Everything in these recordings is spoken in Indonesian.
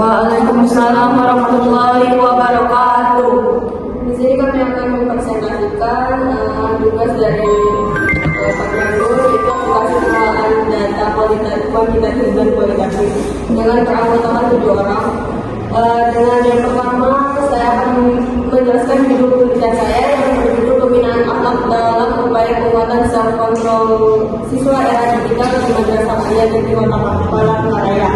Waalaikumsalam warahmatullahi wabarakatuh. Di sini kami akan mempresentasikan tugas dari Pak Guru, itu aplikasi pengelolaan data kuantitatif dan kualitatif dengan keanggotaan 7 orang. Dengan yang pertama, saya akan menjelaskan judul penelitian saya yang berjudul pembinaan akhlak dalam upaya penguatan self control siswa era digital di Madrasah Aliyah Negeri Kota Palangkaraya.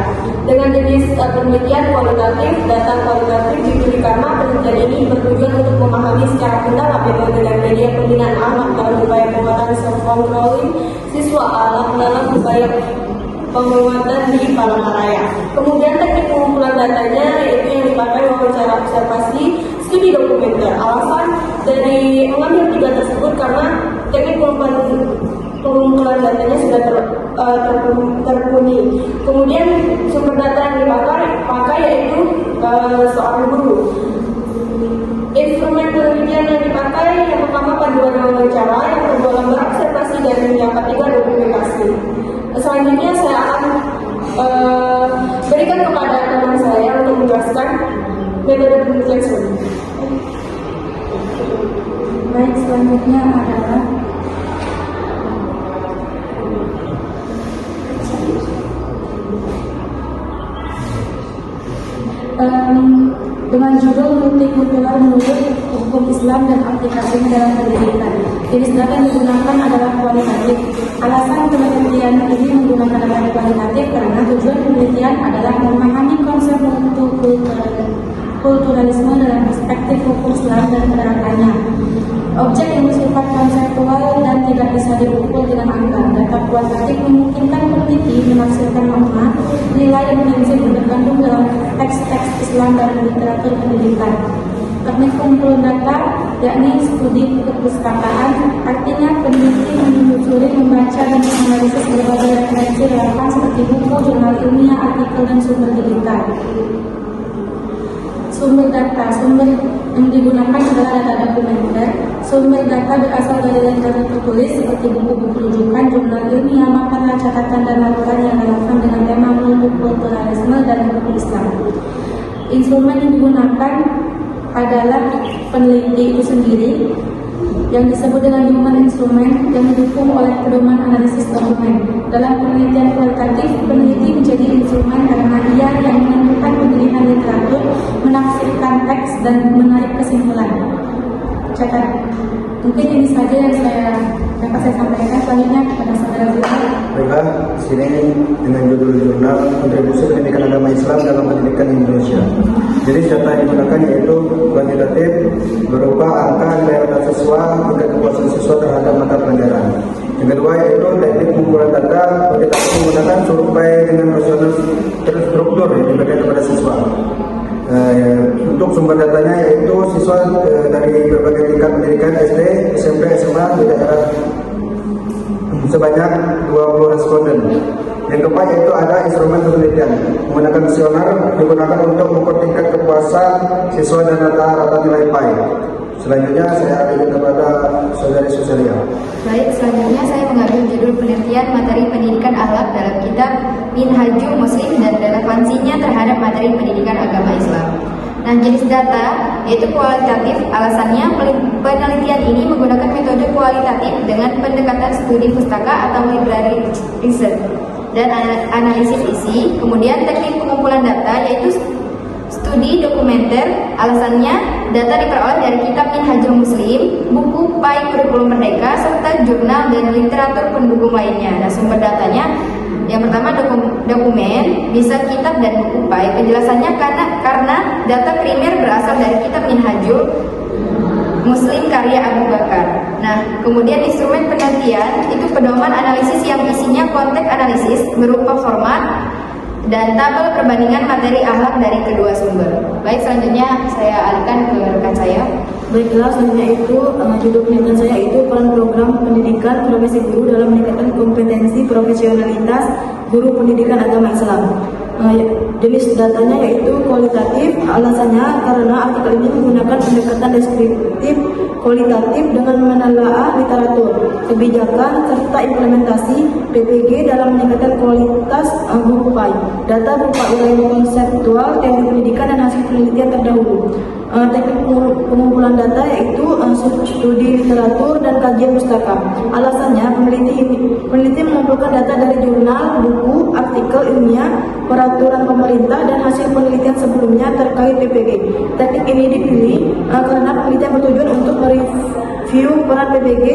Dengan jenis penelitian kualitatif, data kualitatif dipilih karena penelitian ini bertujuan untuk memahami secara mendalam metode dan media pembinaan akhlak dalam upaya penguatan self controlling siswa akhlak dalam upaya penguatan di Palangkaraya. Kemudian teknik pengumpulan datanya yaitu yang dipakai wawancara observasi, studi dokumenter. Alasan dari mengambil 3 tersebut karena teknik pengumpulan datanya sudah terpenuhi. Kemudian sumber data yang dipakai yaitu seorang guru. Instrumen penelitian yang dipakai yang pertama panduan wawancara, yang kedua lembar observasi, dan yang ketiga dokumentasi. Selanjutnya saya akan berikan kepada teman saya untuk menjelaskan metode penelitian selanjutnya. Baik, selanjutnya adalah dengan judul multikultural menurut hukum Islam dan aplikasinya dalam pendidikan. Jenis data yang digunakan adalah kualitatif. Alasan penelitian ini menggunakan data kualitatif karena tujuan penelitian adalah memahami konsep multikulturalisme dalam perspektif hukum Islam dan penerapannya. Objek yang bersifat konseptual dan tidak bisa diukur dengan angka. Data kualitatif memungkinkan peneliti menafsirkan makna, nilai dan prinsip yang terkandung dalam teks-teks Islam dan literatur pendidikan. Teknik pengumpulan data yakni studi perpustakaan, artinya peneliti menelusuri, membaca dan menganalisis berbagai referensi relevan seperti buku, jurnal ilmiah, artikel dan sumber digital. Sumber data yang digunakan adalah data dokumenter. Sumber data berasal dari literatur tertulis seperti buku-buku rujukan, jurnal ilmiah, makalah, catatan dan laporan yang relevan dengan tema multikulturalisme dan hukum Islam. Instrumen yang digunakan adalah peneliti itu sendiri yang disebut dengan human instrument yang didukung oleh pedoman analisis dokumen. Dalam penelitian kualitatif, peneliti menjadi instrumen karena ia yang menentukan pemilihan literatur, menafsirkan teks, dan menarik kesimpulan. Catat. Mungkin ini saja yang dapat saya sampaikan. Selanjutnya kepada saudara Zita. Baiklah, sini dengan judul jurnal kontribusi pendidikan agama Islam dalam pendidikan Indonesia. Jadi data yang digunakan yaitu kuantitatif berupa angka nilai rata siswa, tingkat kepuasan siswa terhadap mata pelajaran. Yang kedua yaitu teknik pengumpulan data, kuantitatif menggunakan survei dengan rasional terstruktur yang diberikan kepada siswa. Untuk sumber datanya yaitu siswa dari berbagai tingkat pendidikan SD, SMP, SMA di daerah sebanyak 20 responden. Yang keempat yaitu ada instrumen penelitian menggunakan kuesioner digunakan untuk mengukur tingkat kepuasan siswa dan rata-rata nilai PAI. Selanjutnya saya akan kepada saudari Susalia. Baik, selanjutnya saya mengambil judul penelitian materi pendidikan akhlak dalam kitab Minhajul Muslim dan relevansinya terhadap materi pendidikan agama Islam. Nah, jenis data yaitu kualitatif. Alasannya penelitian ini menggunakan metode kualitatif dengan pendekatan studi pustaka atau library research dan analisis isi. Kemudian teknik pengumpulan data yaitu studi dokumenter. Alasannya data diperoleh dari kitab Minhajul Muslim, buku PAI Kurikulum Merdeka, serta jurnal dan literatur pendukung lainnya. Nah, sumber datanya yang pertama dokumen, bisa kitab dan buku PAI. Penjelasannya karena data primer berasal dari kitab Minhajul Muslim karya Abu Bakar. Nah, kemudian instrumen penelitian itu pedoman analisis yang isinya konteks analisis berupa format dan tabel perbandingan materi akhlak dari kedua sumber. Baik, selanjutnya saya alihkan ke rekan saya. Baiklah, selanjutnya itu judul penelitian saya itu peran program pendidikan profesi guru dalam meningkatkan kompetensi profesionalitas guru pendidikan agama Islam. Jenis datanya yaitu kualitatif. Alasannya karena artikel ini menggunakan pendekatan deskriptif kualitatif dengan menelaah literatur, kebijakan, serta implementasi PPG dalam meningkatkan kualitas guru PAI. Data berupa uraian konseptual, teori pendidikan, dan hasil penelitian terdahulu. Teknik pengumpulan data yaitu studi literatur dan kajian pustaka. Alasannya, peneliti mengumpulkan data dari jurnal, buku, artikel ilmiah, peraturan pemerintah, dan hasil penelitian sebelumnya terkait PPG. Teknik ini dipilih karena penelitian bertujuan untuk mereview peran PPG,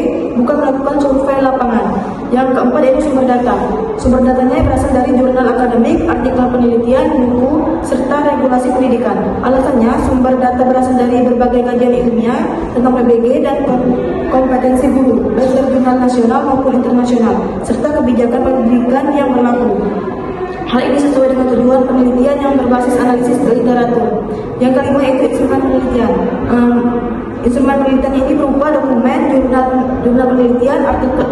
bukan melakukan survei lapangan. Yang keempat yaitu sumber data. Sumber datanya berasal dari jurnal akademik, artikel penelitian, buku, serta regulasi pendidikan. Alasannya, sumber data berasal dari berbagai kajian ilmiah tentang PPG dan kompetensi guru, baik dari jurnal nasional maupun internasional, serta kebijakan pendidikan yang berlaku. Hal ini sesuai dengan tujuan penelitian yang berbasis analisis literatur. Yang kelima yaitu instrumen penelitian. Instrumen penelitian ini berupa dokumen, jurnal penelitian,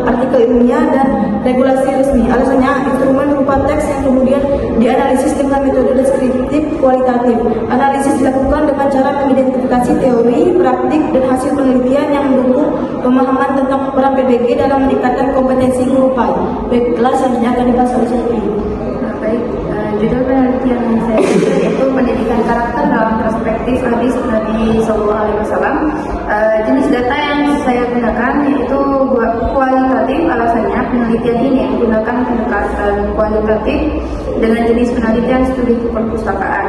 artikel ilmiah, dan regulasi resmi. Alasannya, instrumen berupa teks yang kemudian dianalisis dengan metode deskriptif kualitatif. Analisis dilakukan dengan cara mengidentifikasi teori, praktik, dan hasil penelitian yang mendukung pemahaman tentang peran PPG dalam meningkatkan kompetensi guru PAI. Baiklah, selanjutnya akan dibahas oleh Sophie. Baik, judul penelitian yang saya baca yaitu pendidikan karakter dalam perspektif hadis Nabi Sallallahu Alaihi Wasallam. Jenis data yang saya gunakan yaitu kualitatif. Alasannya, penelitian ini menggunakan pendekatan kualitatif dengan jenis penelitian studi perpustakaan.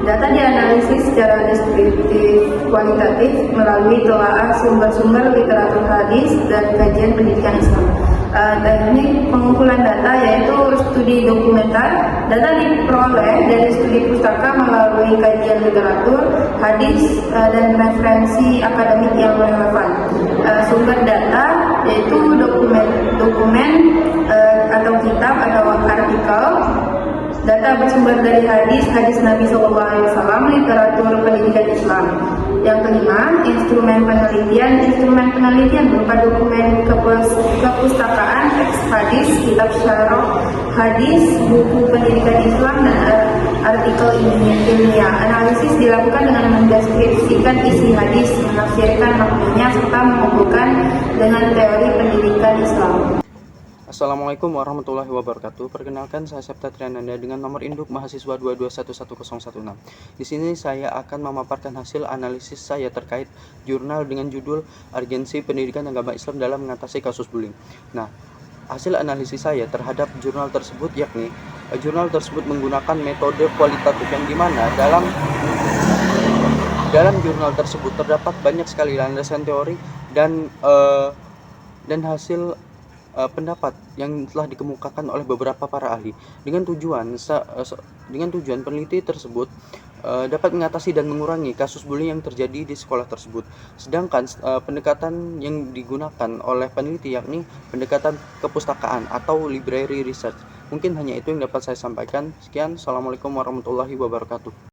Data dianalisis secara deskriptif kualitatif melalui telaah sumber-sumber literatur hadis dan kajian pendidikan Islam. Teknik pengumpulan data yaitu studi dokumenter. Data diperoleh dari studi pustaka melalui kajian literatur, hadis, dan referensi akademik yang relevan. Sumber data yaitu dokumen atau kitab atau artikel. Data bersumber dari hadis Nabi SAW, literatur pendidikan Islam. Yang kelima, instrumen penelitian. Instrumen penelitian berupa dokumen kepustakaan, teks hadis, kitab syarah hadis, buku pendidikan Islam, dan artikel ilmiah. Analisis dilakukan dengan mendeskripsikan isi hadis, menafsirkan maknanya, serta mengumpulkan dengan teori pendidikan Islam. Assalamualaikum warahmatullahi wabarakatuh. Perkenalkan, saya Septa Triananda dengan nomor induk mahasiswa 2211016. Di sini saya akan memaparkan hasil analisis saya terkait jurnal dengan judul Urgensi Pendidikan Agama Islam dalam Mengatasi Kasus Bullying. Nah, hasil analisis saya terhadap jurnal tersebut yakni jurnal tersebut menggunakan metode kualitatif yang dimana dalam jurnal tersebut terdapat banyak sekali landasan teori dan hasil pendapat yang telah dikemukakan oleh beberapa para ahli dengan tujuan peneliti tersebut dapat mengatasi dan mengurangi kasus bullying yang terjadi di sekolah tersebut. Sedangkan pendekatan yang digunakan oleh peneliti yakni pendekatan kepustakaan atau library research. Mungkin hanya itu yang dapat saya sampaikan. Sekian, Assalamualaikum warahmatullahi wabarakatuh.